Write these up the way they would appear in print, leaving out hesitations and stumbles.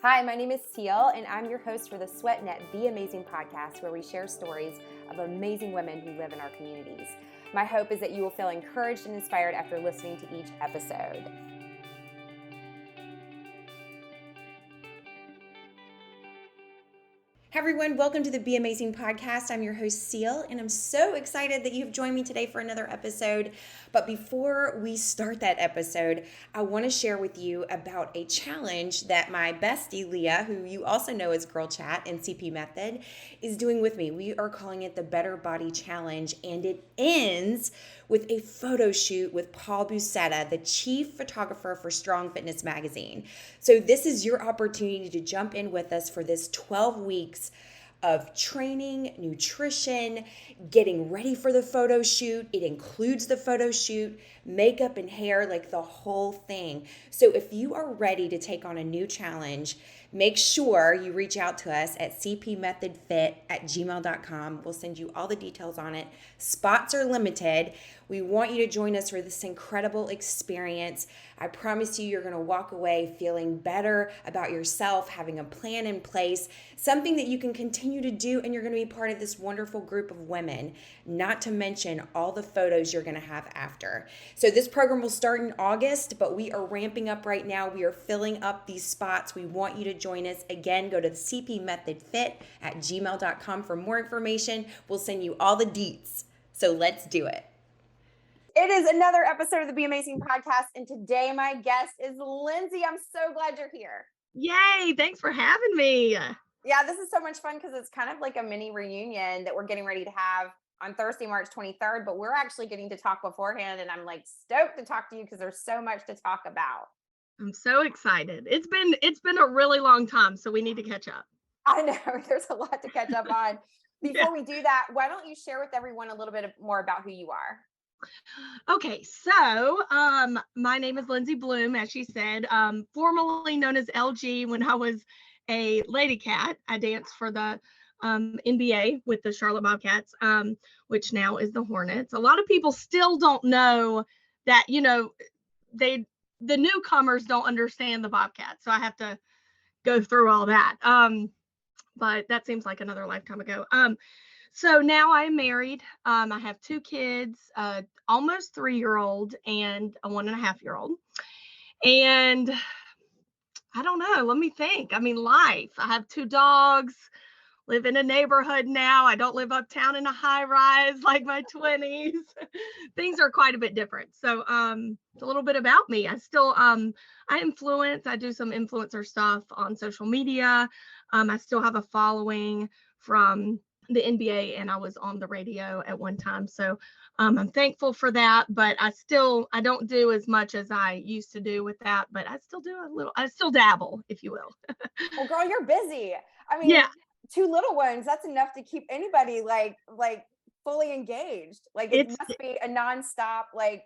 Hi, my name is Cel, and I'm your host for the SweatNet Be Amazing podcast, where we share stories of amazing women who live in our communities. My hope is that you will feel encouraged and inspired after listening to each episode. Hi everyone, welcome to the Be Amazing podcast. I'm your host Cel, and I'm so excited that you've joined me today for another episode. But before we start that episode, I want to share with you about a challenge that my bestie Leah, who you also know as Girl Chat and CP Method, is doing with me. We are calling it the Better Body Challenge, and it ends with a photo shoot with Paul Busetta, the chief photographer for Strong Fitness magazine. So this is your opportunity to jump in with us for this 12 weeks of training, nutrition, getting ready for the photo shoot. It includes the photo shoot, makeup and hair, like the whole thing. So if you are ready to take on a new challenge, make sure you reach out to us at cpmethodfit@gmail.com. We'll send you all the details on it. Spots are limited. We want you to join us for this incredible experience. I promise you, you're going to walk away feeling better about yourself, having a plan in place, something that you can continue to do, and you're going to be part of this wonderful group of women, not to mention all the photos you're going to have after. So this program will start in August, but we are ramping up right now. We are filling up these spots. We want you to join us. Again, go to cpmethodfit@gmail.com for more information. We'll send you all the deets. So let's do it. It is another episode of the Be Amazing podcast, and today my guest is Lindsay. I'm so glad you're here. Yay, thanks for having me. Yeah, this is so much fun because it's kind of like a mini reunion that we're getting ready to have on Thursday, March 23rd, but we're actually getting to talk beforehand, and I'm like stoked to talk to you because there's so much to talk about. I'm so excited. It's been a really long time, so we need to catch up. I know there's a lot to catch up on. Before we do that, why don't you share with everyone a little bit more about who you are? Okay, so my name is Lindsay Bloom, as she said, formerly known as LG. When I was a lady cat, I danced for the NBA with the Charlotte Bobcats, which now is the Hornets. A lot of people still don't know that, the newcomers don't understand the Bobcats, so I have to go through all that. But that seems like another lifetime ago. So now I'm married. I have two kids, almost 3-year-old and a 1.5-year-old. And I don't know, let me think. I mean, life. I have 2 dogs, live in a neighborhood now. I don't live uptown in a high rise like my 20s. Things are quite a bit different. So it's a little bit about me. I still I influence. I do some influencer stuff on social media. I still have a following from the NBA, and I was on the radio at one time. So I'm thankful for that, but I don't do as much as I used to do with that, but I still do I still dabble, if you will. Well, girl, you're busy. I mean, Yeah. 2 little ones, that's enough to keep anybody like fully engaged. Like it must be a nonstop, like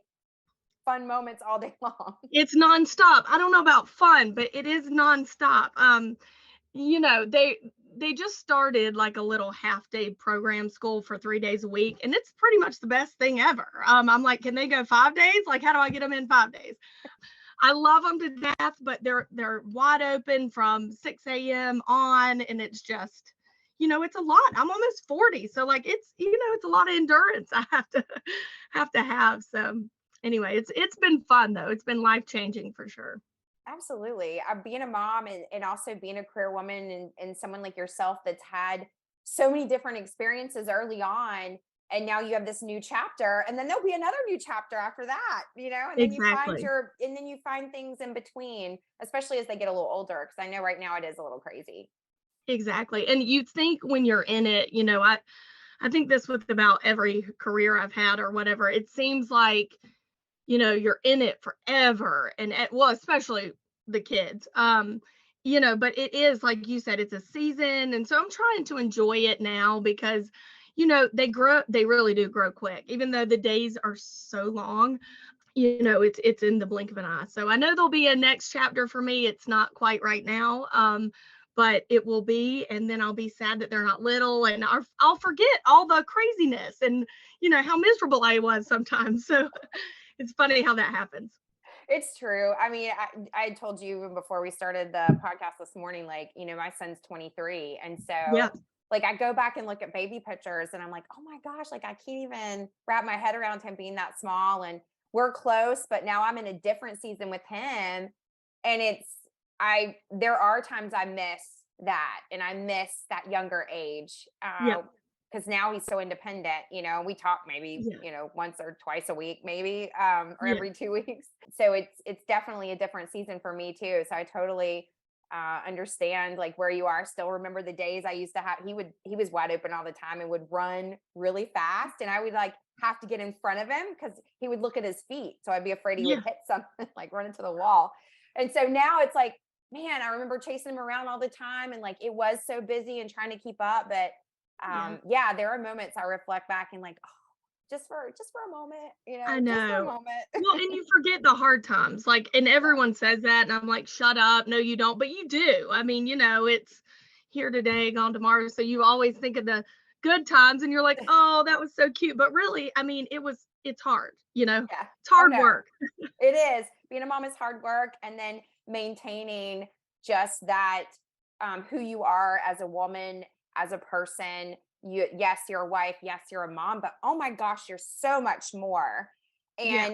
fun moments all day long. It's nonstop. I don't know about fun, but it is nonstop. They just started like a little half-day program school for 3 days a week, and it's pretty much the best thing ever. I'm like, can they go 5 days? Like, how do I get them in 5 days? I love them to death, but they're wide open from 6 a.m. on, and it's just, it's a lot. I'm almost 40, so like it's a lot of endurance I have to have. So anyway, it's been fun though. It's been life-changing for sure. Absolutely. Being a mom and also being a career woman and someone like yourself that's had so many different experiences early on. And now you have this new chapter, and then there'll be another new chapter after that, and then Exactly. you find things in between, especially as they get a little older. Cause I know right now it is a little crazy. Exactly. And you think when you're in it, I think this with about every career I've had or whatever, it seems like, you're in it forever. And well, especially the kids, but it is, like you said, it's a season. And so I'm trying to enjoy it now because, they really do grow quick, even though the days are so long. It's in the blink of an eye. So I know there'll be a next chapter for me. It's not quite right now. But it will be, and then I'll be sad that they're not little, and I'll forget all the craziness and how miserable I was sometimes. So it's funny how that happens. It's true. I mean, I told you even before we started the podcast this morning, like, my son's 23. And Yeah. so, like, I go back and look at baby pictures and I'm like, oh my gosh, like, I can't even wrap my head around him being that small. And we're close, but now I'm in a different season with him. And there are times I miss that and I miss that younger age. Yeah. Because now he's so independent, we talk maybe, Yeah. once or twice a week, maybe, or Yeah. every 2 weeks. So it's definitely a different season for me too. So I totally understand like where you are. Still remember the days I used to have, he was wide open all the time and would run really fast. And I would like have to get in front of him because he would look at his feet. So I'd be afraid he would Yeah. hit something, like run into the wall. And so now it's like, man, I remember chasing him around all the time and like it was so busy and trying to keep up. But Yeah. yeah, there are moments I reflect back and like, oh, just for a moment, I just for a know. moment. Well, and you forget the hard times, like, and everyone says that, and I'm like, shut up. No, you don't. But you do. I mean, it's here today, gone tomorrow. So you always think of the good times and you're like, oh, that was so cute. But really, I mean, it's hard, Yeah. it's Oh hard no. work. It is. Being a mom is hard work, and then maintaining just that, who you are as a woman, as a person. Yes, you're a wife. Yes, you're a mom, but oh my gosh, you're so much more. Yeah.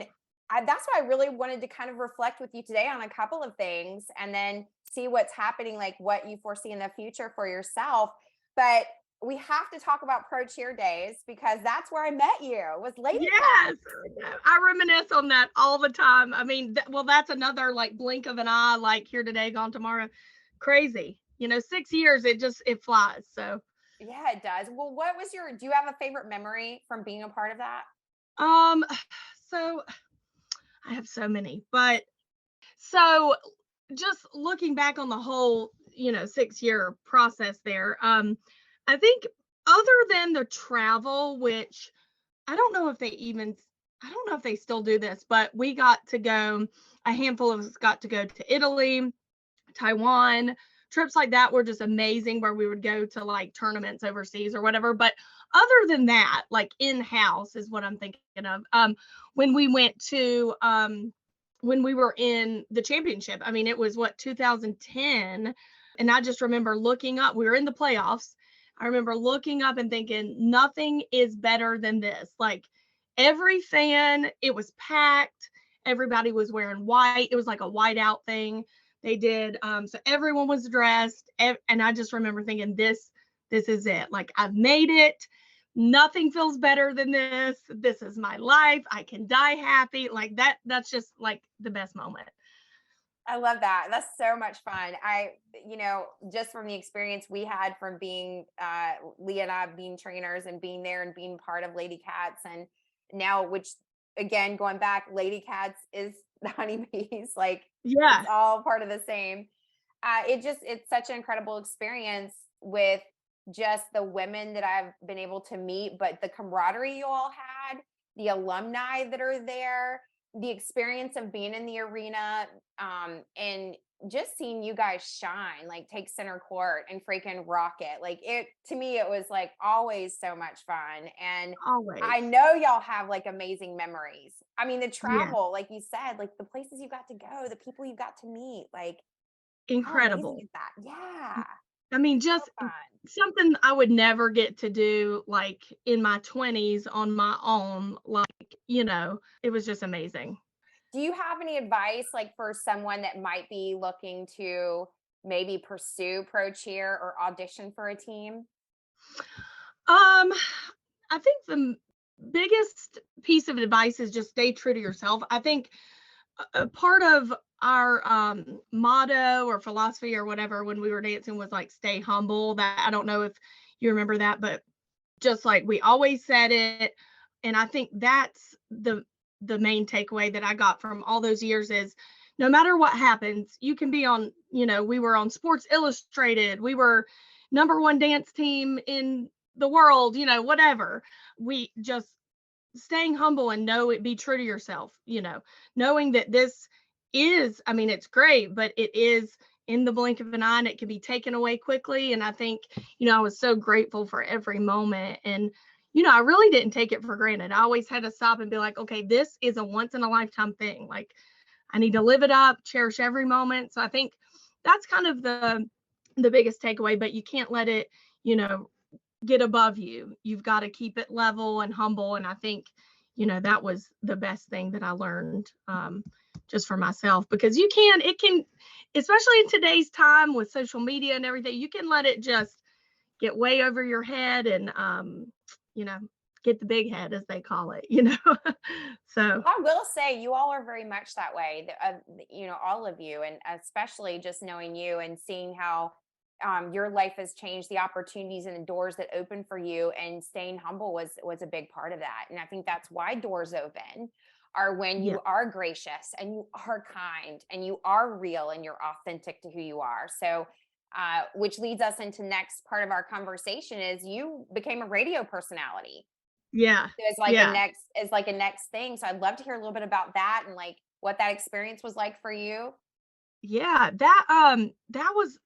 And that's why I really wanted to kind of reflect with you today on a couple of things, and then see what's happening, like what you foresee in the future for yourself. But we have to talk about pro cheer days because that's where I met you. Was Lady Cat. Yes. I reminisce on that all the time. I mean, well, that's another like blink of an eye, like here today, gone tomorrow. Crazy. 6 years, it flies. So, Yeah, it does. Well, do you have a favorite memory from being a part of that? um, so I have so many, but so just looking back on the whole, 6-year process there, I think other than the travel, which I don't know if they even, I don't know if they still do this, but we got to go, a handful of us got to go to Italy, Taiwan. Trips like that were just amazing where we would go to like tournaments overseas or whatever. But other than that, like in-house is what I'm thinking of. When we went to when we were in the championship, I mean, it was what, 2010. And I just remember looking up, we were in the playoffs. I remember looking up and thinking, nothing is better than this. Like every fan, it was packed. Everybody was wearing white. It was like a white out thing they did. So everyone was dressed, and I just remember thinking, this is it. Like I've made it. Nothing feels better than this. This is my life. I can die happy. Like that. That's just like the best moment. I love that. That's so much fun. Just from the experience we had from being Leah and I being trainers and being there and being part of Lady Cats, and now, which again, going back, Lady Cats is the honeybees. Like it's Yeah. all part of the same. It's such an incredible experience with just the women that I've been able to meet, but the camaraderie you all had, the alumni that are there, the experience of being in the arena, and just seeing you guys shine, like take center court and freaking rock it. Like it, to me, it was like always so much fun. And Always. I know y'all have like amazing memories. I mean, the Yeah. travel, like you said, like the places you got to go, the people you got to meet, like how amazing Incredible. is that? Yeah. I mean, So just fun. something I would never get to do like in my 20s on my own. Like, it was just amazing. Do you have any advice like for someone that might be looking to maybe pursue pro cheer or audition for a team? Um, I think the biggest piece of advice is just stay true to yourself. I think a part of our motto or philosophy or whatever when we were dancing was like stay humble. That I don't know if you remember that, but just like we always said it. And I think that's the main takeaway that I got from all those years is no matter what happens, you can be on, we were on Sports Illustrated, we were number one dance team in the world, whatever. We just staying humble and be true to yourself, knowing that this is, I mean, it's great, but it is in the blink of an eye and it can be taken away quickly. And I think, I was so grateful for every moment. And, I really didn't take it for granted. I always had to stop and be like, okay, this is a once in a lifetime thing. Like, I need to live it up, cherish every moment. So I think that's kind of the biggest takeaway, but you can't let it, you know, get above you. You've got to keep it level and humble. And I think, that was the best thing that I learned, just for myself, because it can, especially in today's time with social media and everything, you can let it just get way over your head and, you know, get the big head, as they call it. So, I will say you all are very much that way, all of you, and especially just knowing you and seeing how your life has changed, the opportunities and the doors that open for you, and staying humble was a big part of that. And I think that's why doors open are when yeah, you are gracious and you are kind and you are real and you're authentic to who you are. So, which leads us into next part of our conversation is you became a radio personality yeah, as like a yeah, next thing. So I'd love to hear a little bit about that and like what that experience was like for you. yeah. That was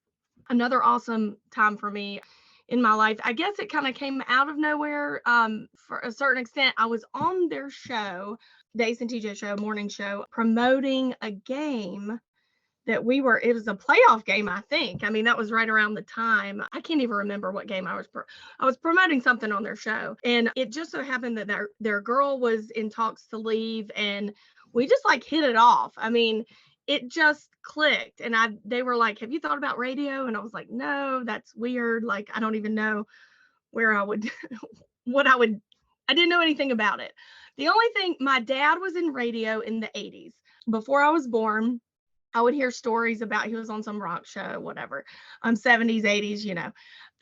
another awesome time for me in my life. I guess it kind of came out of nowhere. For a certain extent, I was on their show, the Ace and TJ show, morning show, promoting a game that it was a playoff game, I think. I mean, that was right around the time. I can't even remember what game I was promoting something on their show. And it just so happened that their girl was in talks to leave, and we just like hit it off. I mean, it just clicked. And they were like, "Have you thought about radio?" And I was like, "No, that's weird. Like, I don't even know where I would what I didn't know anything about it." The only thing, my dad was in radio in the 80s. Before I was born, I would hear stories about he was on some rock show, whatever, 70s, 80s,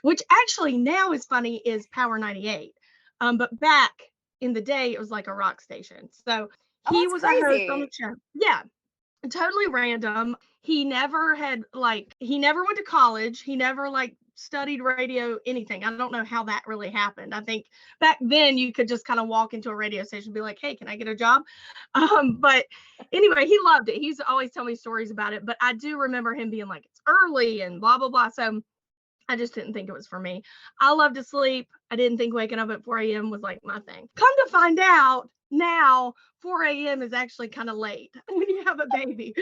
which actually now is funny is Power 98. But back in the day, it was like a rock station. So Oh, he that's was a host on the crazy. show. Yeah, totally random. He never went to college. He never like studied radio, anything. I don't know how that really happened. I think back then you could just kind of walk into a radio station and be like, "Hey, can I get a job?" But anyway, he loved it. He's always telling me stories about it. But I do remember him being like, "It's early and blah blah blah." So I just didn't think it was for me. I love to sleep. I didn't think waking up at 4 a.m. was like my thing. Come to find out now, 4 a.m. is actually kind of late when you have a baby.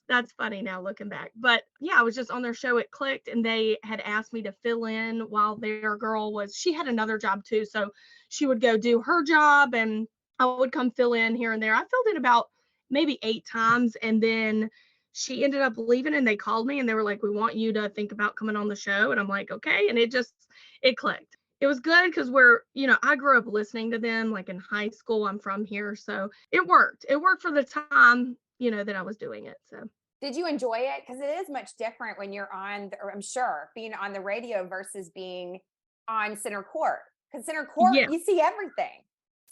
That's funny now looking back. But yeah, I was just on their show. It clicked, and they had asked me to fill in while their girl she had another job too. So she would go do her job, and I would come fill in here and there. I filled in about maybe 8 times. And then she ended up leaving, and they called me and they were like, "We want you to think about coming on the show." And I'm like, "Okay." And it clicked. It was good because I grew up listening to them like in high school. I'm from here. So it worked. It worked for the time, that I was doing it. So Did you enjoy it? Because it is much different when you're or I'm sure being on the radio versus being on center court. Because center court, yeah, you see everything.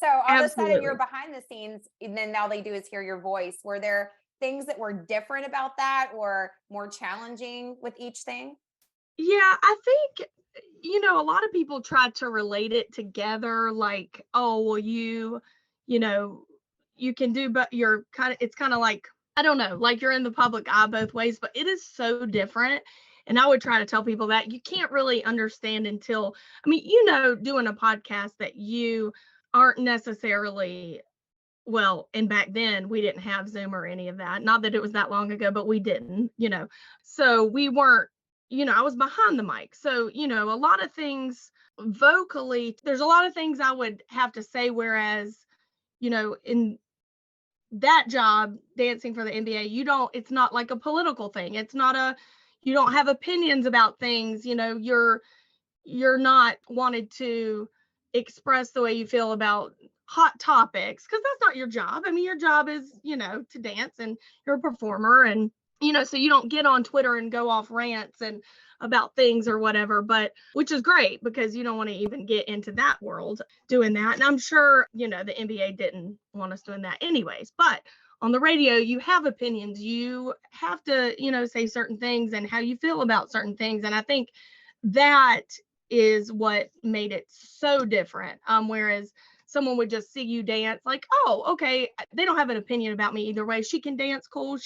So all of a sudden you're absolutely. behind the scenes, and then all they do is hear your voice. Were there things that were different about that or more challenging with each thing? Yeah, I think, a lot of people try to relate it together like, "Oh, well, you know, you can do, but it's kind of like, I don't know, like you're in the public eye both ways," but it is so different. And I would try to tell people that you can't really understand until, I mean, doing a podcast that you aren't necessarily, well, and back then we didn't have Zoom or any of that. Not that it was that long ago, but we didn't. So we weren't, I was behind the mic. So, a lot of things vocally, there's a lot of things I would have to say. Whereas, in that job, dancing for the NBA, it's not like a political thing. You don't have opinions about things. You're not wanted to express the way you feel about hot topics, because that's not your job. I mean, your job is, to dance, and you're a performer, and so you don't get on Twitter and go off rants and about things or whatever, but which is great because you don't want to even get into that world doing that. And I'm sure, the NBA didn't want us doing that anyways, but on the radio, you have opinions. You have to, say certain things and how you feel about certain things. And I think that is what made it so different. Whereas someone would just see you dance like, "Oh, okay, they don't have an opinion about me either way. She can dance cool.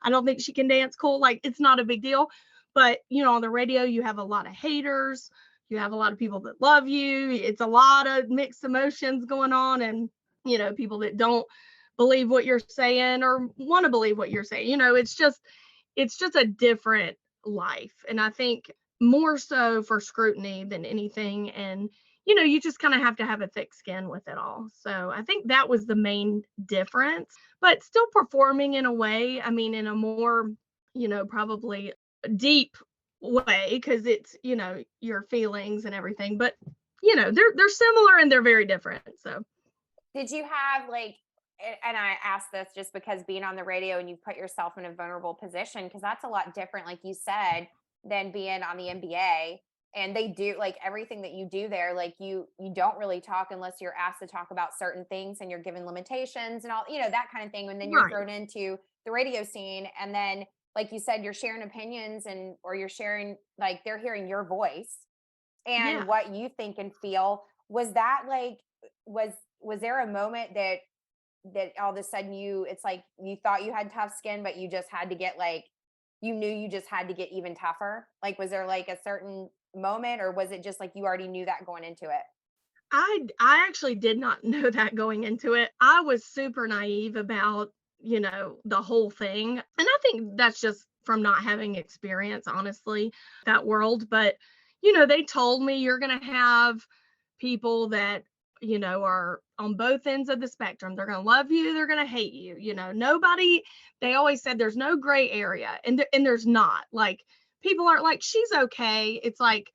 I don't think she can dance cool. Like, it's not a big deal." But, on the radio, you have a lot of haters. You have a lot of people that love you. It's a lot of mixed emotions going on, and, people that don't believe what you're saying or want to believe what you're saying. It's just a different life. And I think more so for scrutiny than anything. And, you just kind of have to have a thick skin with it all. So I think that was the main difference, but still performing in a way, I mean, in a more, probably deep way, because it's, your feelings and everything. But, they're similar and they're very different. So Did you have like, and I ask this just because being on the radio and you put yourself in a vulnerable position, because that's a lot different, like you said, than being on the NBA. And they do like everything that you do there, like you don't really talk unless you're asked to talk about certain things and you're given limitations and all, that kind of thing. And then you're right. thrown into the radio scene. And then, like you said, you're sharing opinions and or you're sharing, like they're hearing your voice Yeah. and what you think and feel. Was that like was was there a moment that all of a sudden it's like you thought you had tough skin, but you just had to get like you knew you just had to get even tougher? Like, was there like a certain moment, or was it just like you already knew that going into it? I actually did not know that going into it. I was super naive about, the whole thing. And I think that's just from not having experience, honestly, that world. But, they told me you're going to have people that, are on both ends of the spectrum. They're going to love you, they're going to hate you. Nobody, they always said there's no gray area. And there's not. Like, people aren't like, she's okay. It's like,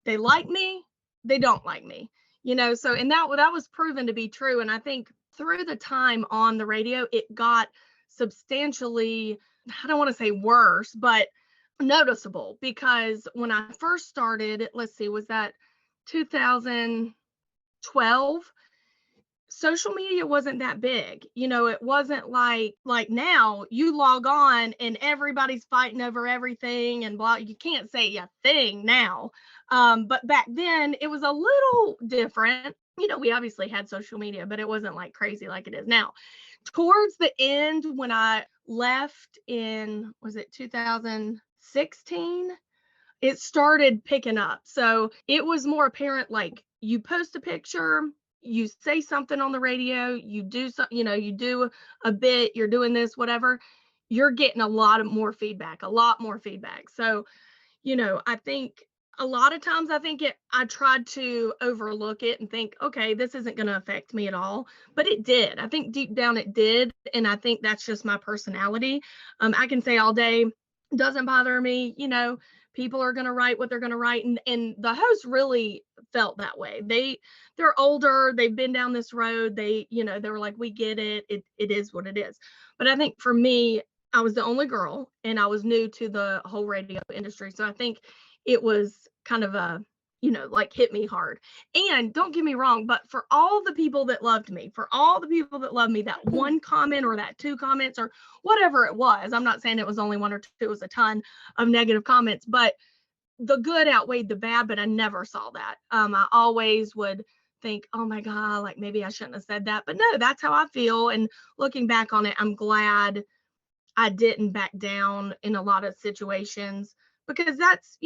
they like me, they don't like me. So and that was proven to be true. And I think through the time on the radio, it got substantially, I don't want to say worse, but noticeable, because when I first started, let's see, was that 2012? Social media wasn't that big. It wasn't like now you log on and everybody's fighting over everything and blah. You can't say a thing now. But back then it was a little different. We obviously had social media, but it wasn't like crazy like it is now. Towards the end, when I left in, was it 2016? It started picking up. So it was more apparent, like you post a picture, you say something on the radio, you do something, you do a bit, you're doing this, whatever, you're getting a lot of more feedback, a lot more feedback. So, I think a lot of times I tried to overlook it and think, okay, this isn't going to affect me at all. But it did. I think deep down it did. And I think that's just my personality. I can say all day, doesn't bother me, people are going to write what they're going to write. And the host really felt that way. They're older, they've been down this road. They were like, we get it. It is what it is. But I think for me, I was the only girl and I was new to the whole radio industry. So I think it was kind of like hit me hard. And don't get me wrong, but for all the people that loved me, that one comment or that two comments or whatever it was, I'm not saying it was only one or two, it was a ton of negative comments, but the good outweighed the bad. But I never saw that. I always would think, oh my God, like maybe I shouldn't have said that. But no, that's how I feel. And looking back on it, I'm glad I didn't back down in a lot of situations, because that's,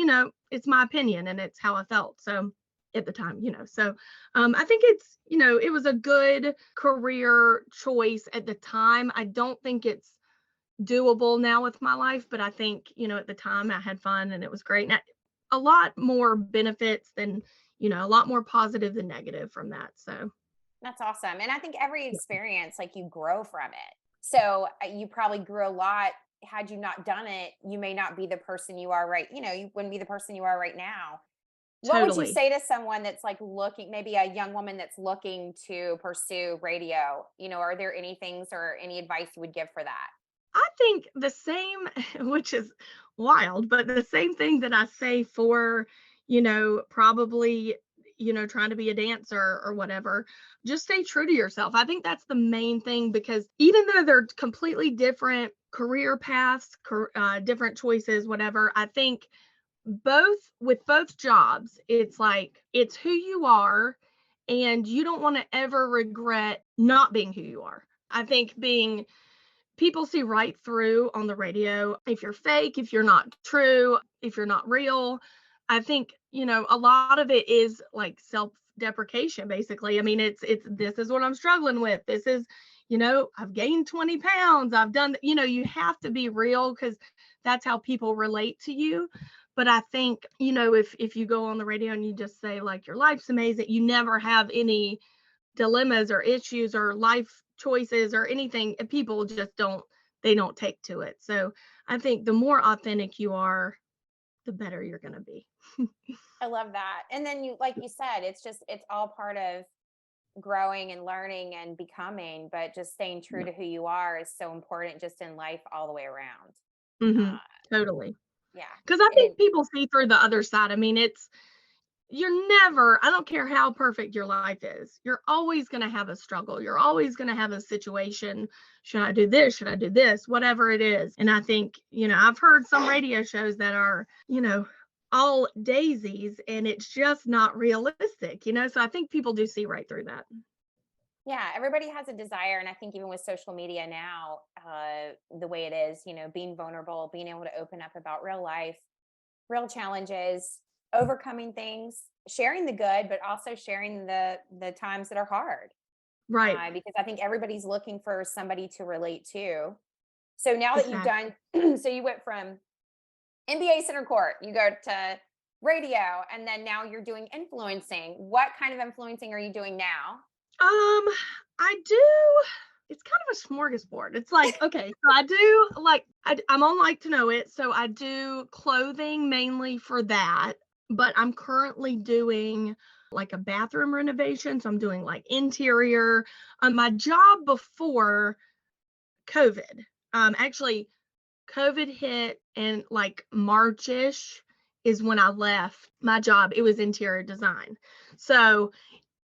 it's my opinion and it's how I felt. So at the time, so I think it's, it was a good career choice at the time. I don't think it's doable now with my life, but I think, at the time I had fun and it was great. And a lot more benefits than, a lot more positive than negative from that. So That's awesome. And I think every experience, like you grow from it. So you probably grew a lot. Had you not done it, you may not be the person you are right. You wouldn't be the person you are right now. What would you totally. say to someone that's like looking, maybe a young woman that's looking to pursue radio? Are there any things or any advice you would give for that? I think the same, which is wild, but the same thing that I say for, probably, trying to be a dancer or whatever, just stay true to yourself. I think that's the main thing, because even though they're completely different career paths, different choices, whatever, I think with both jobs, it's like, it's who you are, and you don't want to ever regret not being who you are. I think people see right through on the radio if you're fake, if you're not true, if you're not real. I think, a lot of it is like self-deprecation, basically. I mean, it's this is what I'm struggling with. This is, I've gained 20 pounds. I've done, you have to be real because that's how people relate to you. But I think, if you go on the radio and you just say like your life's amazing, you never have any dilemmas or issues or life choices or anything, and people just don't take to it. So I think the more authentic you are, the better you're going to be. I love that. And then like you said, it's all part of growing and learning and becoming, but just staying true Yeah. to who you are is so important just in life all the way around. Hmm. Uh, Totally. yeah. Because I And think it, people see through the other side. I mean, I don't care how perfect your life is, you're always going to have a struggle. You're always going to have a situation. Should I do this? Should I do this? Whatever it is. And I think, I've heard some radio shows that are, all daisies, and it's just not realistic, So I think people do see right through that. yeah, everybody has a desire. And I think even with social media now, the way it is, being vulnerable, being able to open up about real life, real challenges, overcoming things, sharing the good, but also sharing the times that are hard. Right. Because I think everybody's looking for somebody to relate to. So now that you've Exactly. done, so you went from NBA center court, you go to radio, and then now you're doing influencing. What kind of influencing are you doing now? Um, I do. It's kind of a smorgasbord. It's like, okay, so I do like I'm on Like to Know It, so I do clothing mainly for that. But I'm currently doing like a bathroom renovation, so I'm doing like interior. My job before COVID, actually, COVID hit and like Marchish is when I left my job. It was interior design, so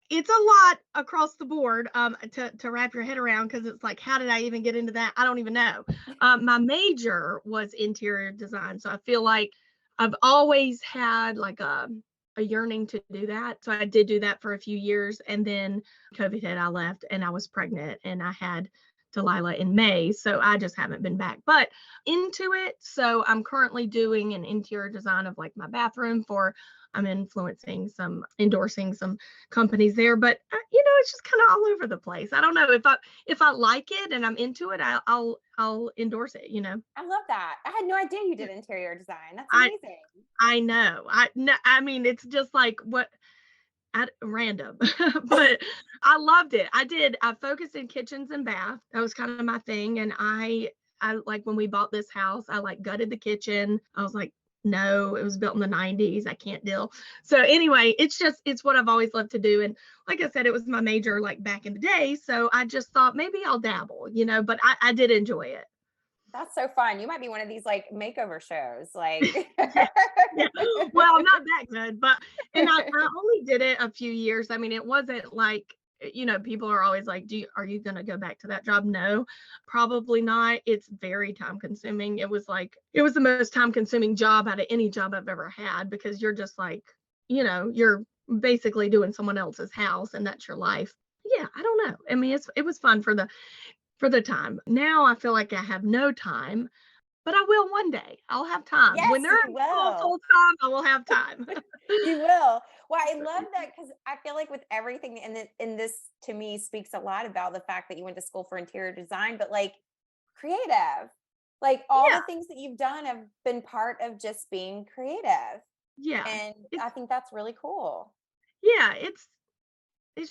it's a lot across the board to wrap your head around because it's like, how did I even get into that? I don't even know. My major was interior design, so I feel like I've always had like a yearning to do that. So I did do that for a few years, and then COVID hit. I left, and I was pregnant, and I had Delilah in May, so I just haven't been back. But into it, so I'm currently doing an interior design of like my bathroom for. I'm endorsing some companies there, but it's just kind of all over the place. I don't know if I like it and I'm into it, I'll endorse it. I love that. I had no idea you did interior design. That's I amazing. I know. I mean, it's just like what at random, but I loved it. I focused in kitchens and bath. That was kind of my thing. And I like when we bought this house, I like gutted the kitchen. I was like, no, it was built in the 90s. I can't deal. So anyway, it's what I've always loved to do. And like I said, it was my major like back in the day. So I just thought maybe I'll dabble, but I did enjoy it. That's so fun. You might be one of these like makeover shows. Like, Yeah. Yeah. Well, I'm not that good, but and I only did it a few years. I mean, it wasn't like, people are always like, are you going to go back to that job? No, probably not. It's very time consuming. It was the most time consuming job out of any job I've ever had because you're just like, you're basically doing someone else's house and that's your life. Yeah, I don't know. I mean, it was fun for the time. Now I feel like I have no time, but I will one day. I'll have time. yes, When they're you in school will. full time, I will have time. You will. Well, I love that because I feel like with everything, and this to me speaks a lot about the fact that you went to school for interior design, but like creative, like all Yeah, the things that you've done have been part of just being creative. yeah. And It's I think that's really cool. yeah, it's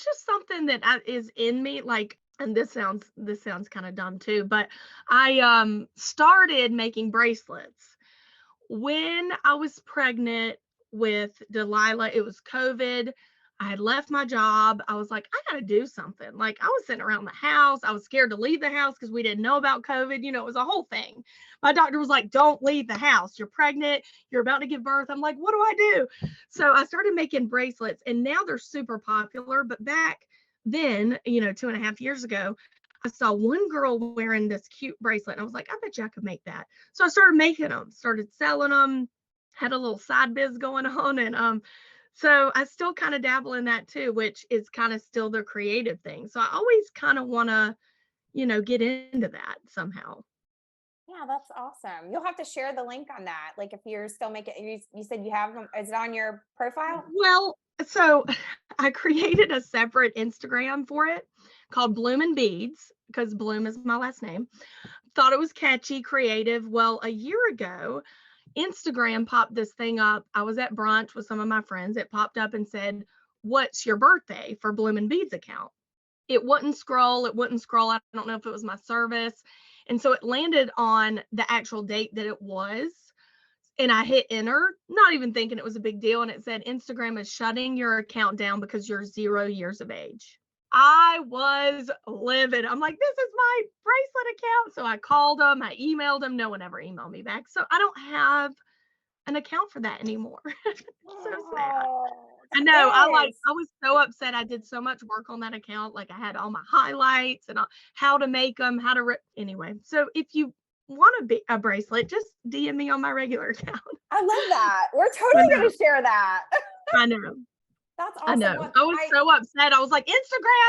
just something that is in me, like, and this sounds kind of dumb too, but I started making bracelets when I was pregnant with Delilah. It was COVID. I had left my job. I was like, I got to do something. Like, I was sitting around the house. I was scared to leave the house because we didn't know about COVID. It was a whole thing. My doctor was like, don't leave the house. You're pregnant. You're about to give birth. I'm like, what do I do? So I started making bracelets, and now they're super popular. But back then, 2.5 years ago, I saw one girl wearing this cute bracelet, and I was like, I bet you I could make that. So I started making them, started selling them, had a little side biz going on. And so I still kind of dabble in that too, which is kind of still the creative thing. So I always kind of want to, get into that somehow. Yeah, that's awesome. You'll have to share the link on that. Like if you're still making, you said you have them. Is it on your profile? Well, So I created a separate Instagram for it called Bloom and Beads because Bloom is my last name. Thought it was catchy, creative. Well, a year ago, Instagram popped this thing up. I was at brunch with some of my friends. It popped up and said, "What's your birthday for Bloom and Beads account?" It wouldn't scroll. It wouldn't scroll. I don't know if it was my service. And so it landed on the actual date that it was. And I hit enter, not even thinking it was a big deal. And it said, Instagram is shutting your account down because you're 0 years of age. I was livid. I'm like, this is my bracelet account. So I called them, I emailed them. No one ever emailed me back. So I don't have an account for that anymore. So sad. Oh, I that know. is. I was so upset. I did so much work on that account. Like I had all my highlights and how to make them, anyway. So if you want a bracelet, just DM me on my regular account. I love that. We're I totally going know. to share that. I know. That's I awesome. know. I was so upset. I was like, Instagram,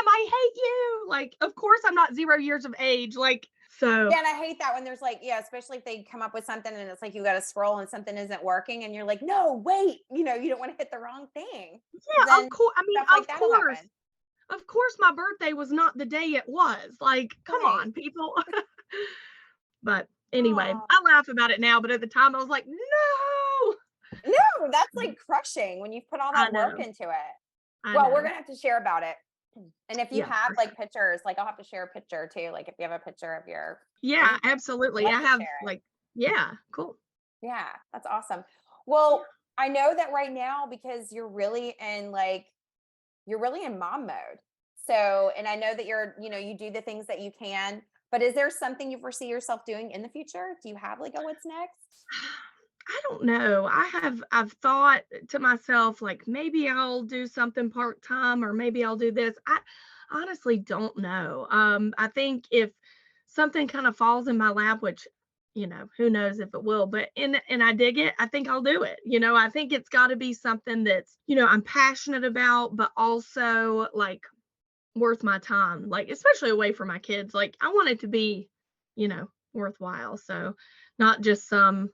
I hate you. Like, of course I'm not 0 years of age. Like, so Yeah, and I hate that when there's like, yeah, especially if they come up with something and it's like you got to scroll and something isn't working and you're like, no, wait, you don't want to hit the wrong thing. yeah, Then of course. I mean, stuff like that'll happen. of course my birthday was not the day it was. Like, come Right. on, people. But anyway, Oh, I laugh about it now, but at the time I was like, no. no, that's like crushing when you put all I that work know. into it. I Well, we're know. going to have to share about it. And if you Yeah, have for like sure. pictures, like I'll have to share a picture too. Like if you have a picture of your Yeah, anything, absolutely. love I to have share it. like, yeah, cool. Yeah, that's awesome. Yeah. Well, I know that right now because you're really in mom mode. So, and I know that you do the things that you can, but is there something you foresee yourself doing in the future? Do you have like a what's next? I don't know. I've thought to myself like maybe I'll do something part-time or maybe I'll do this. I honestly don't know. I think if something kind of falls in my lap, which who knows if it will, but and I dig it, I think I'll do it. I think it's got to be something that's, I'm passionate about, but also like worth my time, like especially away from my kids. Like I want it to be, worthwhile. So not just some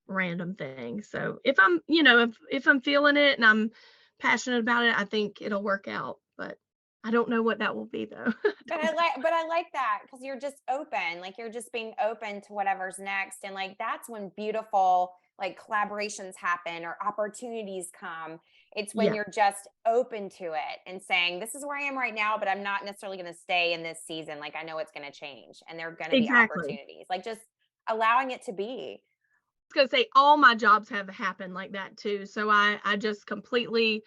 random thing. So if I'm, if I'm feeling it and I'm passionate about it, I think it'll work out. But I don't know what that will be though. But I like that because you're just open, like you're just being open to whatever's next. And like that's when beautiful like collaborations happen or opportunities come. It's when Yeah, you're just open to it and saying, this is where I am right now, but I'm not necessarily going to stay in this season. Like I know it's going to change and there are going to be exactly. opportunities. Like just allowing it to be. I was gonna say all my jobs have happened like that too. So I just completely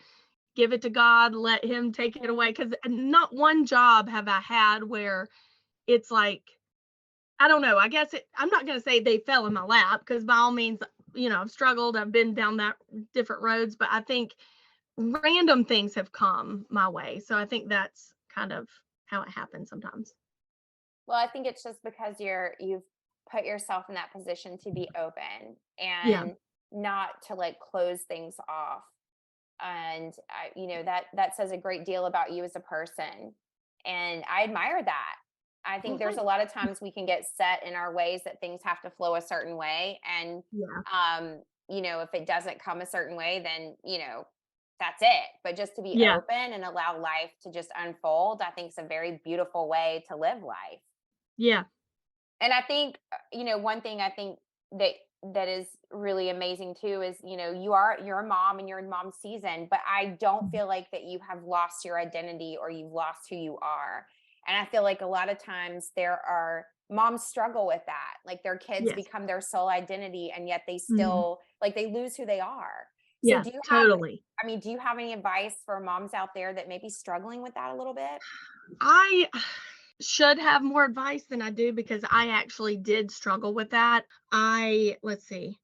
give it to God, let him take it away. Cause not one job have I had where it's like, I don't know. I guess I'm not going to say they fell in my lap because by all means, I've struggled. I've been down that different roads, but I think random things have come my way. So I think that's kind of how it happens sometimes. Well, I think it's just because you've put yourself in that position to be open Yeah. and not to like close things off. And that says a great deal about you as a person. And I admire that. I Well, think there's a thanks. lot of times we can get set in our ways that things have to flow a certain way. And Yeah. if it doesn't come a certain way, then that's it. But just to be Yeah. open and allow life to just unfold, I think is a very beautiful way to live life. Yeah. And I think, one thing I think that is really amazing too is, you're a mom and you're in mom season, but I don't Mhm. feel like that you have lost your identity or you've lost who you are. And I feel like a lot of times there are moms struggle with that. Like their kids Yes. become their sole identity and yet they Mhm. still like they lose who they are. So Yeah. Totally. do you have any advice for moms out there that may be struggling with that a little bit? I should have more advice than I do because I actually did struggle with that. Let's see,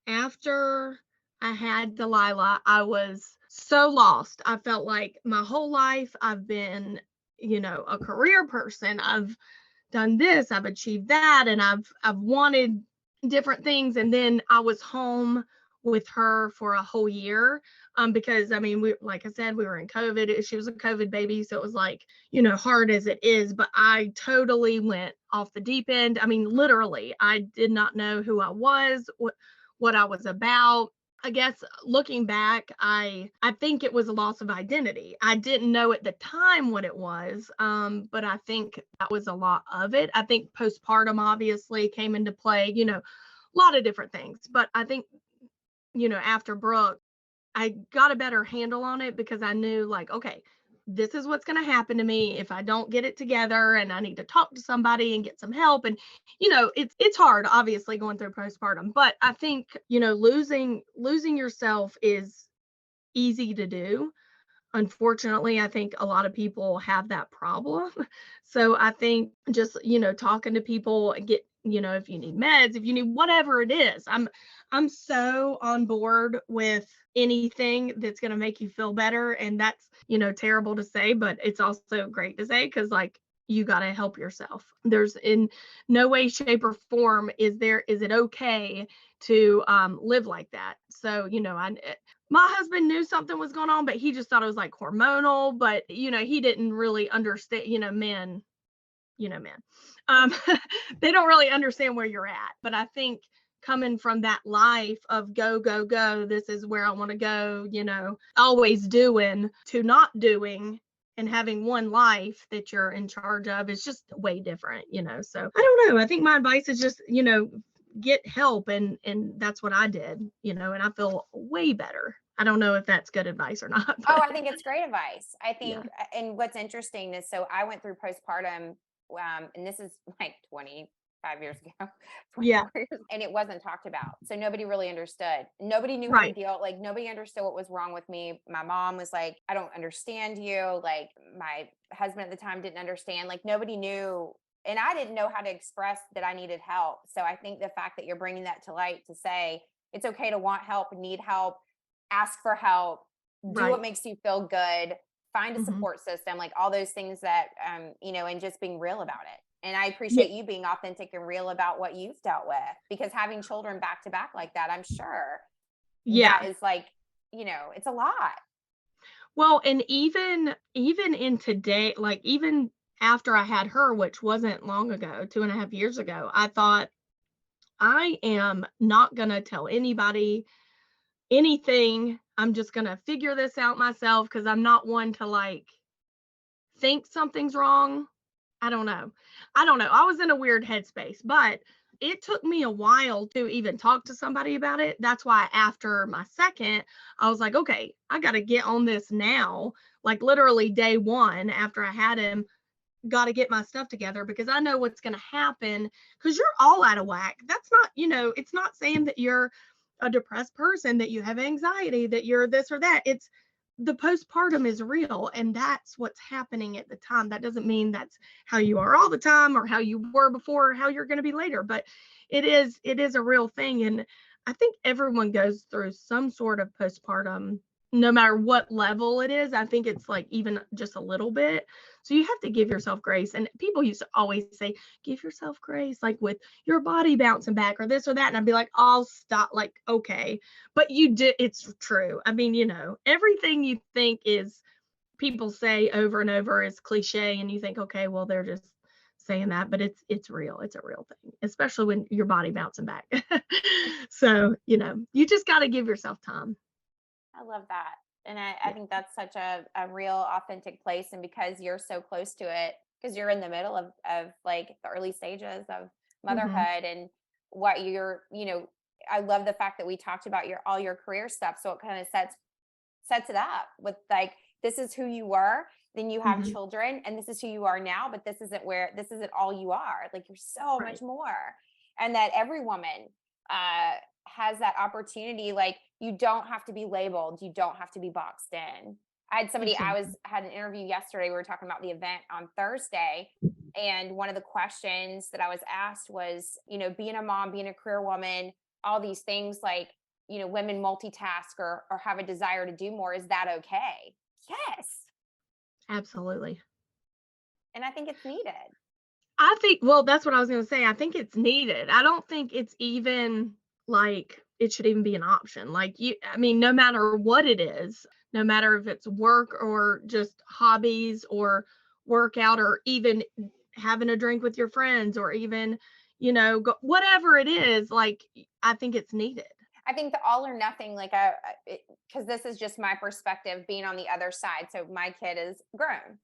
after I had Delilah, I was so lost. I felt like my whole life I've been, a career person. I've done this, I've achieved that, and I've wanted different things. And then I was home with her for a whole year. Because I mean, we like I said, we were in COVID. She was a COVID baby, so it was like, hard as it is, but I totally went off the deep end. I mean, literally, I did not know who I was, what I was about. I guess looking back, I think it was a loss of identity. I didn't know at the time what it was, but I think that was a lot of it. I think postpartum obviously came into play, a lot of different things. But I think, after Brooke, I got a better handle on it because I knew like, okay, this is what's going to happen to me if I don't get it together and I need to talk to somebody and get some help. And it's hard obviously going through postpartum, but I think, losing yourself is easy to do. Unfortunately, I think a lot of people have that problem. So I think just, talking to people and get, if you need meds, if you need whatever it is, I'm so on board with anything that's going to make you feel better. And that's, terrible to say, but it's also great to say because like you got to help yourself. There's in no way, shape, or form is it okay to live like that. So, my husband knew something was going on, but he just thought it was like hormonal, but he didn't really understand, men, um, they don't really understand where you're at. But I think coming from that life of go, go, go, this is where I want to go, always doing to not doing and having one life that you're in charge of is just way different, so I don't know. I think my advice is just, get help, and that's what I did, and I feel way better. I don't know if that's good advice or not, Oh, but I think it's great advice. I yeah. think, and what's interesting is, so I went through postpartum, and this is like 25 years ago, Yeah. 24 years, and it wasn't talked about. So nobody really understood. Nobody knew how to Right. deal. Like nobody understood what was wrong with me. My mom was like, I don't understand you. Like my husband at the time didn't understand. Like nobody knew. And I didn't know how to express that I needed help. So I think the fact that you're bringing that to light to say it's okay to want help, need help, ask for help, do what Right. makes you feel good, find a Hmm. support system, like all those things that, and just being real about it. And I Yeah. appreciate you being authentic and real about what you've dealt with, because having children back to back like that, I'm sure that Yeah. is like, it's a lot. Well, and even in today, like even after I had her, which wasn't long ago, 2.5 years ago, I thought I am not gonna tell anybody anything. I'm just gonna figure this out myself because I'm not one to like think something's wrong. I don't know. I don't know. I was in a weird headspace, but it took me a while to even talk to somebody about it. That's why after my second, I was like, okay, I got to get on this now. Like literally day one after I had him, got to get my stuff together because I know what's going to happen because you're all out of whack. That's not, it's not saying that you're a depressed person, that you have anxiety, that you're this or that. It's the postpartum is real and that's what's happening at the time. That doesn't mean that's how you are all the time or how you were before or how you're going to be later, but it is a real thing. And I think everyone goes through some sort of postpartum, no matter what level it is. I think it's like even just a little bit. So you have to give yourself grace. And people used to always say, give yourself grace, like with your body bouncing back or this or that. And I'd be like, I'll stop. Like, okay. But you did, it's true. I mean, everything you think is people say over and over is cliche, and you think, okay, well, they're just saying that, but it's real. It's a real thing, especially when your body bouncing back. So, you just got to give yourself time. I love that. And I Yeah. think that's such a real authentic place. And because you're so close to it, because you're in the middle of like the early stages of Hmm. motherhood and what I love the fact that we talked about all your career stuff. So it kind of sets it up with like, this is who you were, then you have Hmm. children, and this is who you are now, but this isn't all you are. Like you're so much Right. more. And that every woman uh has that opportunity. Like you don't have to be labeled, you don't have to be boxed in. I Exactly. had an interview yesterday. We were talking about the event on Thursday. And one of the questions that I was asked was, being a mom, being a career woman, all these things like, women multitask or have a desire to do more. Is that okay? Yes. Absolutely. And I think it's needed. I think, well, that's what I was going to say. I think it's needed. I don't think it's even like it should even be an option. Like I mean, no matter what it is, no matter if it's work or just hobbies or workout or even having a drink with your friends or even, whatever it is, like I think it's needed. I think the all or nothing, like because this is just my perspective being on the other side. So my kid is grown.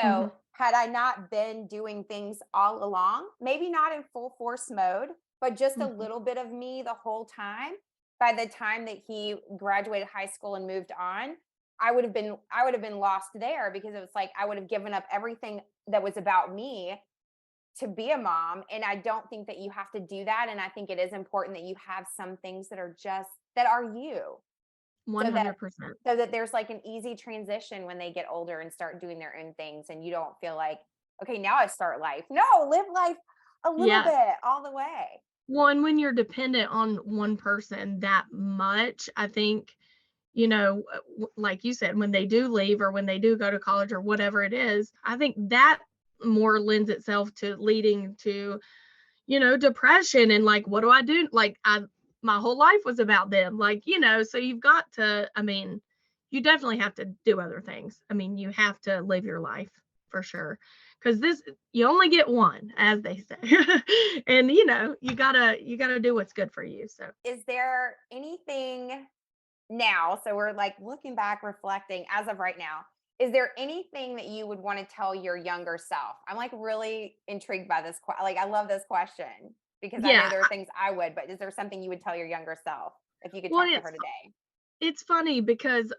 Hmm. So had I not been doing things all along, maybe not in full force mode, but just a Hmm. little bit of me the whole time, by the time that he graduated high school and moved on, I would have been lost there because it was like I would have given up everything that was about me to be a mom. And I don't think that you have to do that. And I think it is important that you have some things that are just that are you. So that 100%. so that there's like an easy transition when they get older and start doing their own things and you don't feel like, okay, now I start life. No, live life a little Yes. bit all the way. One, when you're dependent on one person that much, I think, like you said, when they do leave or when they do go to college or whatever it is, I think that more lends itself to leading to, depression and like, what do I do? Like, my whole life was about them. Like, so you've got to, I mean, you definitely have to do other things. I mean, you have to live your life for sure. Cause you only get one, as they say. And you gotta do what's good for you. So Is there anything now, so we're like looking back, reflecting as of right now, is there anything that you would want to tell your younger self? I'm like really intrigued by this. Like, I love this question because I know yeah. there are things I would, but is there something you would tell your younger self if you could Well, talk to her it's today? it's funny because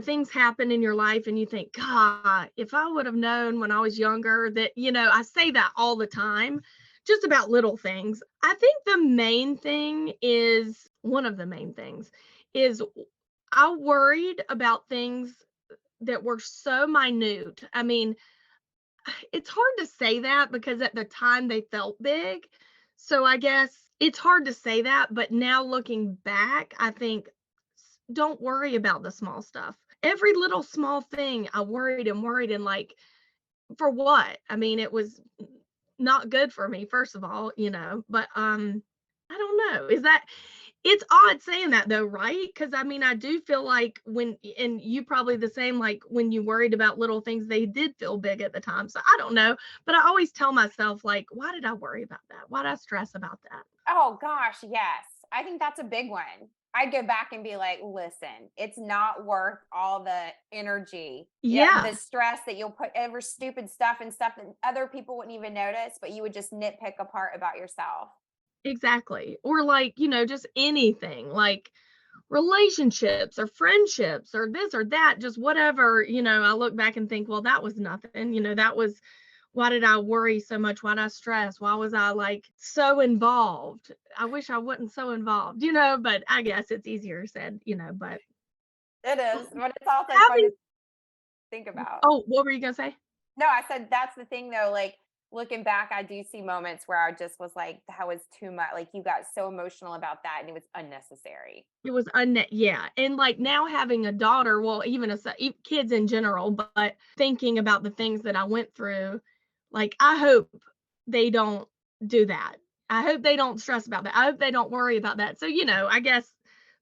things happen in your life and you think, God, if I would have known when I was younger that, I say that all the time, just about little things. I think the main thing is one of the main things is I worried about things that were so minute. I mean, it's hard to say that because at the time they felt big. So I guess it's hard to say that, but now looking back, I think don't worry about the small stuff. Every little small thing I worried and like for what? I mean, it was not good for me first of all, but I don't know. Is that it's odd saying that though, right? Because I mean, I do feel like and you probably the same, like when you worried about little things, they did feel big at the time. So I don't know. But I always tell myself, like, why did I worry about that? Why did I stress about that? Oh gosh, yes. I think that's a big one. I'd go back and be like, listen, it's not worth all the energy. Yeah, Yeah, the stress that you'll put over stupid stuff and stuff that other people wouldn't even notice, but you would just nitpick apart about yourself. exactly. Or like, just anything like relationships or friendships or this or that, just whatever, I look back and think, well, that was nothing. That was why did I worry so much? Why did I stress? Why was I like so involved? I wish I wasn't so involved, but I guess it's easier said, but It is, but it's also fun having to think about. oh, what were you gonna say? No, I said that's the thing though. Like looking back, I do see moments where I just was like, that was too much. Like you got so emotional about that and it was unnecessary. It was yeah, and like now having a daughter, well, even kids in general, but thinking about the things that I went through, like I hope they don't do that. I hope they don't stress about that. I hope they don't worry about that. So, I guess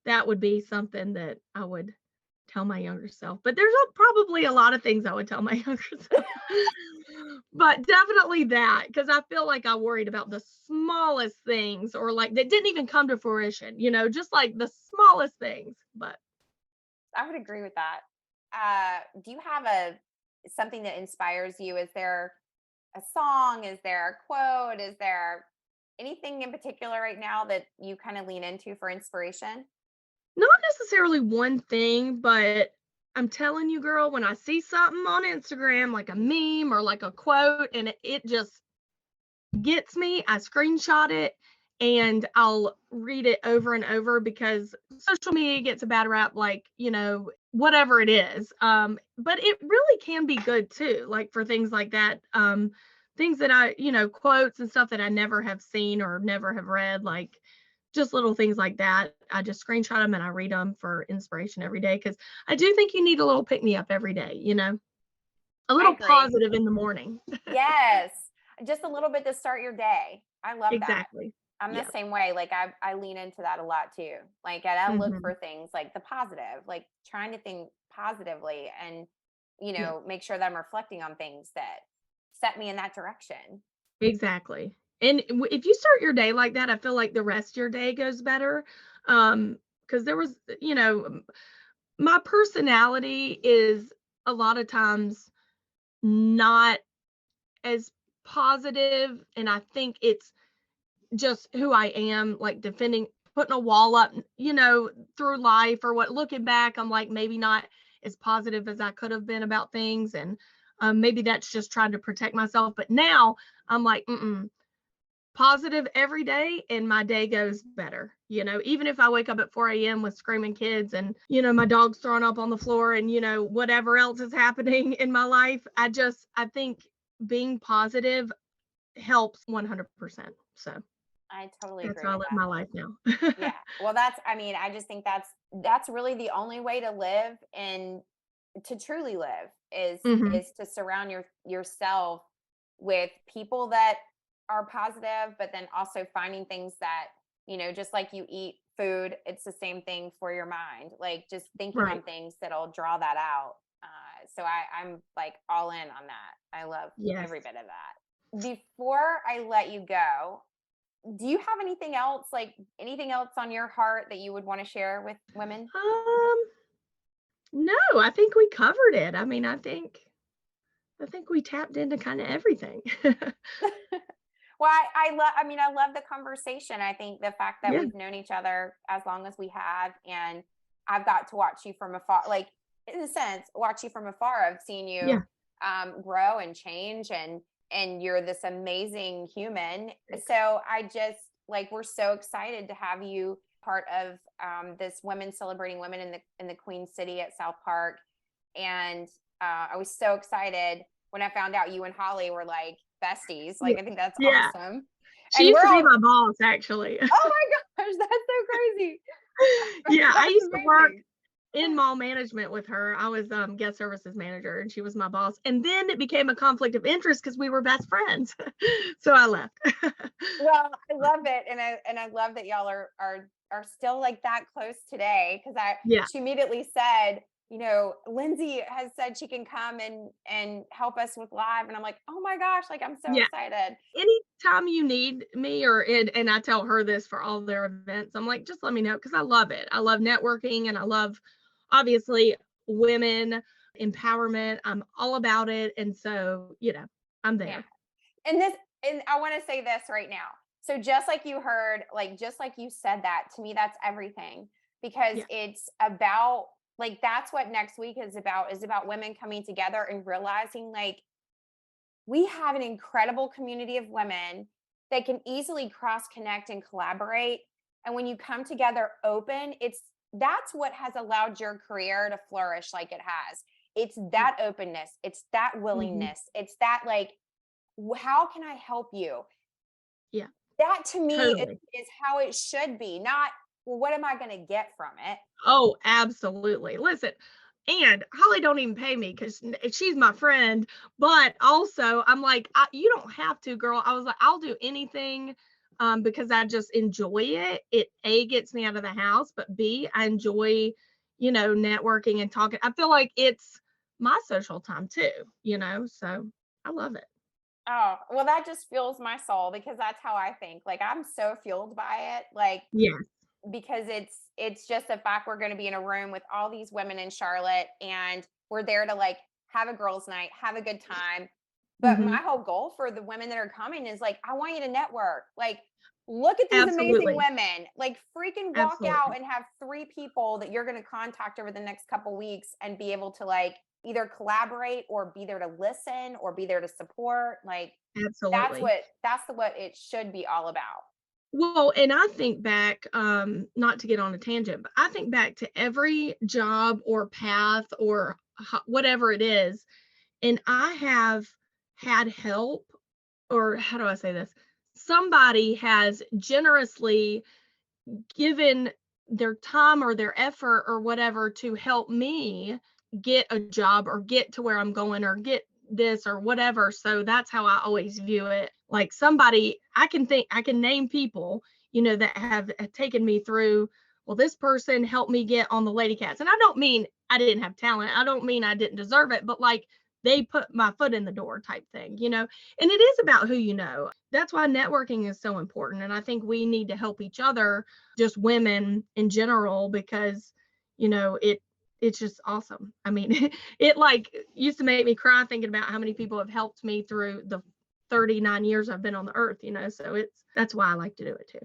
that would be something that I would tell my younger self. But there's probably a lot of things I would tell my younger self. But definitely that, because I feel like I worried about the smallest things or like that didn't even come to fruition, just like the smallest things. But I would agree with that. Do you have something that inspires you? Is there a song? Is there a quote? Is there anything in particular right now that you kind of lean into for inspiration? not necessarily one thing, but I'm telling you, girl, when I see something on Instagram, like a meme or like a quote, and it just gets me, I screenshot it and I'll read it over and over because social media gets a bad rap, like, whatever it is. But it really can be good too, like for things like that. Things that quotes and stuff that I never have seen or never have read, like just little things like that. I just screenshot them and I read them for inspiration every day because I do think you need a little pick me up every day, a I little agree. positive in the morning. Yes. Just a little bit to start your day. I love that. Exactly. I'm the Yeah. same way. Like I lean into that a lot too. Like and I look Hmm. for things like the positive, like trying to think positively and Yeah. make sure that I'm reflecting on things that set me in that direction. Exactly. And if you start your day like that, I feel like the rest of your day goes better. Um, because there was, my personality is a lot of times not as positive, and I think it's just who I am, like defending, putting a wall up, through life or what. Looking back, I'm like maybe not as positive as I could have been about things, and maybe that's just trying to protect myself. But now I'm like, positive every day, and my day goes better. Even if I wake up at 4 a.m. with screaming kids, and my dog's thrown up on the floor, and whatever else is happening in my life, I think being positive helps 100%. So I totally that's agree how I with live that. my life now. Yeah. Well, I mean, I just think that's really the only way to live, and to truly live Mhm. is to surround yourself with people that are positive, but then also finding things that, just like you eat food, it's the same thing for your mind. Like just thinking on Right. things that'll draw that out. So I'm like all in on that. I love Yes. every bit of that. Before I let you go, do you have anything else on your heart that you would want to share with women? Um, no, I think we covered it. I mean, I think we tapped into kind of everything. Well, I love the conversation. I think the fact that Yeah. we've known each other as long as we have, and I've got to watch you from afar, like in a sense, watch you from afar. I've seen you Yeah. grow and change, and you're this amazing human. So I just like we're so excited to have you part of this Women Celebrating Women in the Queen City at South Park, and I was so excited when I found out you and Holly were like besties. Yeah. Like I think that's Yeah. awesome. She And used we're to be all, my boss, actually. oh my gosh, that's so crazy. Yeah, I That's used to work amazing. in mall management with her. I was guest services manager, and she was my boss. And then it became a conflict of interest because we were best friends. So I left. Well, I love it, and I love that y'all are still like that close today. Because I Yeah. she immediately said, Lindsay has said she can come and help us with live, and I'm like, oh my gosh, like I'm so Yeah. excited. Anytime you need me, and I tell her this for all their events, I'm like, just let me know, because I love it. I love networking, and I love, obviously, women empowerment. I'm all about it. And so, I'm Yeah. there. And this and I want to say this right now. So just like you heard, like just like you said that, to me that's everything, because Yeah. it's about like that's what next week is about women coming together and realizing like we have an incredible community of women that can easily cross connect and collaborate, and when you come together open, that's what has allowed your career to flourish like it has. It's Yeah. that openness, it's that Mhm. willingness, it's that like how can I help you? Yeah. That to me Totally. is how it should be, not, well, what am I going to get from it? Oh, absolutely. Listen, and Holly don't even pay me because she's my friend. But also, I'm like, you don't have to, girl. I was like, I'll do anything, because I just enjoy it. It A, gets me out of the house, but B, I enjoy, networking and talking. I feel like it's my social time too, so I love it. Oh, well, that just fuels my soul because that's how I think. Like I'm so fueled by it. Like Yeah. because it's just the fact we're going to be in a room with all these women in Charlotte, and we're there to like have a girls night, have a good time. But Hmm. my whole goal for the women that are coming is like I want you to network. Like look at these amazing Absolutely. women. Like freaking walk out Absolutely. and have three people that you're going to contact over the next couple weeks and be able to like either collaborate or be there to listen or be there to support. Like Absolutely. that's what it should be all about. Well, and I think back, not to get on a tangent, but I think back to every job or path or whatever it is, and I have had help, or how do I say this? Somebody has generously given their time or their effort or whatever to help me get a job or get to where I'm going or get this or whatever. So that's how I always view it. Like somebody, I can name people, that have taken me through. Well, this person helped me get on the Lady Cats. And I don't mean I didn't have talent. I don't mean I didn't deserve it, but like they put my foot in the door type thing, and it is about who you know. That's why networking is so important. And I think we need to help each other, just women in general, because, it's just awesome. I mean, it like used to make me cry thinking about how many people have helped me through the 39 years I've been on the earth, so that's why I like to do it too.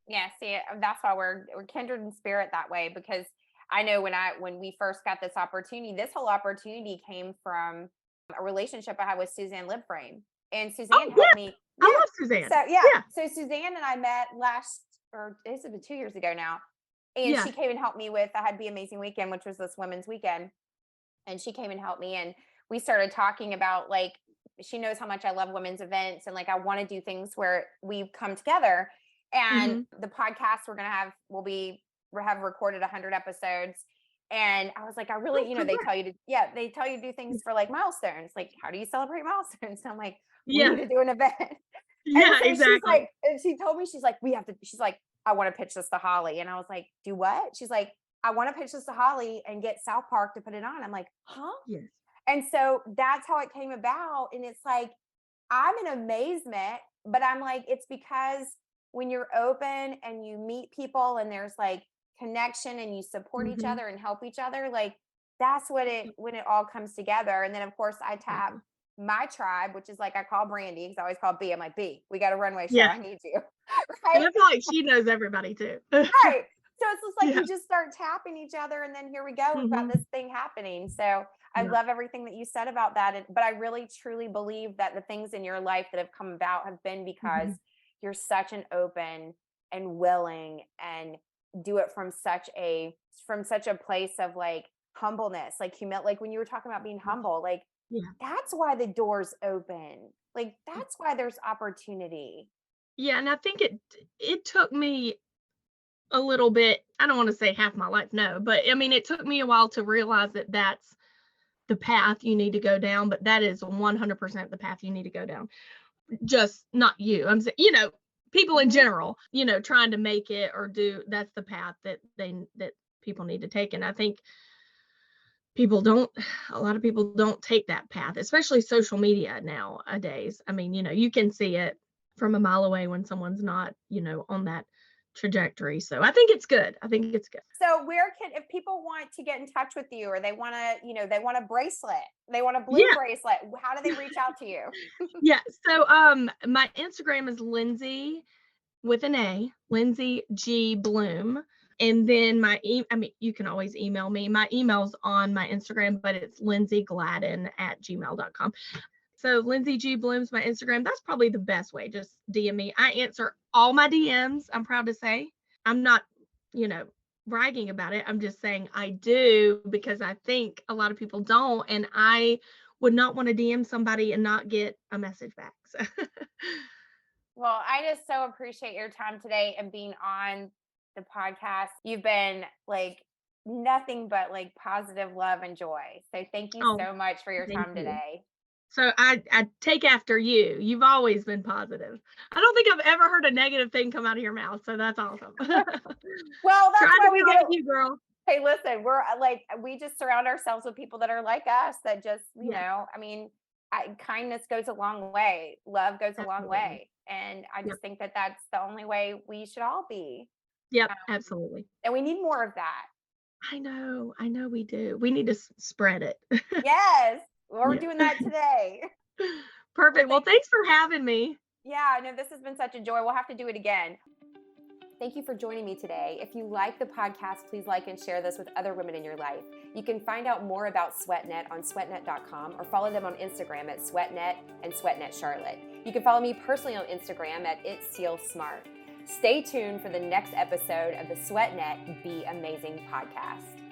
Yeah, see, that's why we're kindred in spirit that way, because I know when we first got this opportunity, this whole opportunity came from a relationship I had with Suzanne Libframe. And Suzanne Oh, yeah. helped me. I Yeah. love Suzanne. So yeah. Yeah. So Suzanne and I met this has been 2 years ago now. And Yeah. she came and helped me with, I had Be Amazing Weekend, which was this women's weekend. And she came and helped me. And we started talking about, like, she knows how much I love women's events. And like, I want to do things where we come together. And Hmm. the podcast we're going to have, we have recorded 100 episodes. And I was like, I really, Oh, they congrats. tell you they tell you to do things for like milestones. Like, how do you celebrate milestones? And I'm like, we Yeah. need to do an event. And Yeah, so she's exactly. like, and she told me, she's like, I want to pitch this to Holly. And I was like, do what? She's like, I want to pitch this to Holly and get South Park to put it on. I'm like, huh? Yes. And so that's how it came about. And it's like, I'm in amazement, but I'm like, it's because when you're open and you meet people and there's like connection and you support each Hmm. other and help each other, like that's when it all comes together. And then of course I tap Exactly. my tribe, which is like, I call Brandy because I always call B. I'm like, B, we got a runway show. Yeah. I need you. And Right. I feel like she knows everybody too. Right. So it's just like Yeah. we just start tapping each other, and then here we go. We've got Hmm. this thing happening. So I Yeah. love everything that you said about that. But I really truly believe that the things in your life that have come about have been because Hmm. you're such an open and willing, and do it from such a place of like humbleness, like humility. Like when you were talking about being humble, like Yeah. that's why the doors open. Like that's why there's opportunity. Yeah. And I think it took me a little bit, I don't want to say half my life, no, but I mean, it took me a while to realize that that's the path you need to go down, but that is 100% the path you need to go down. Just not you. I'm saying, people in Mhm. general, trying to make it or do, that's the path that people need to take. And I think people don't, a lot of people don't take that path, especially social media nowadays. I mean, you can see it from a mile away when someone's not, on that trajectory. So I think it's good. I think it's good. So if people want to get in touch with you, or they want to, they want a bracelet, they want a blue Yeah. bracelet, how do they reach out to you? Yeah. So my Instagram is Lindsay with an A, Lindsay G Bloom. And then I mean, you can always email me. My email's on my Instagram, but it's lindsaygladden@gmail.com. So Lindsay G Bloom's my Instagram. That's probably the best way. Just DM me. I answer all my DMs. I'm proud to say. I'm not, you know, bragging about it. I'm just saying I do, because I think a lot of people don't. And I would not want to DM somebody and not get a message back. So Well, I just so appreciate your time today and being on the podcast. You've been like nothing but like positive love and joy. So thank you oh, so much for your thank time you. today. So I take after you. You've always been positive. I don't think I've ever heard a negative thing come out of your mouth. So that's awesome. Well, that's Trying why to we be got like to. you, girl. Hey, listen, we just surround ourselves with people that are like us, that just, Yeah, I mean, kindness goes a long way. Love goes a long absolutely. way. And I Yep. just think that that's the only way we should all be. Yep, Um, absolutely. and we need more of that. I know we do. We need to spread it. Yes. Well, we're Yeah. doing that today. Well, Perfect. Well, thanks for having me. yeah, no, this has been such a joy. We'll have to do it again. Thank you for joining me today. If you like the podcast, please like and share this with other women in your life. You can find out more about SweatNet on sweatnet.com, or follow them on Instagram at SweatNet and SweatNet Charlotte. You can follow me personally on Instagram at Cel Smart. Stay tuned for the next episode of the SweatNet Be Amazing podcast.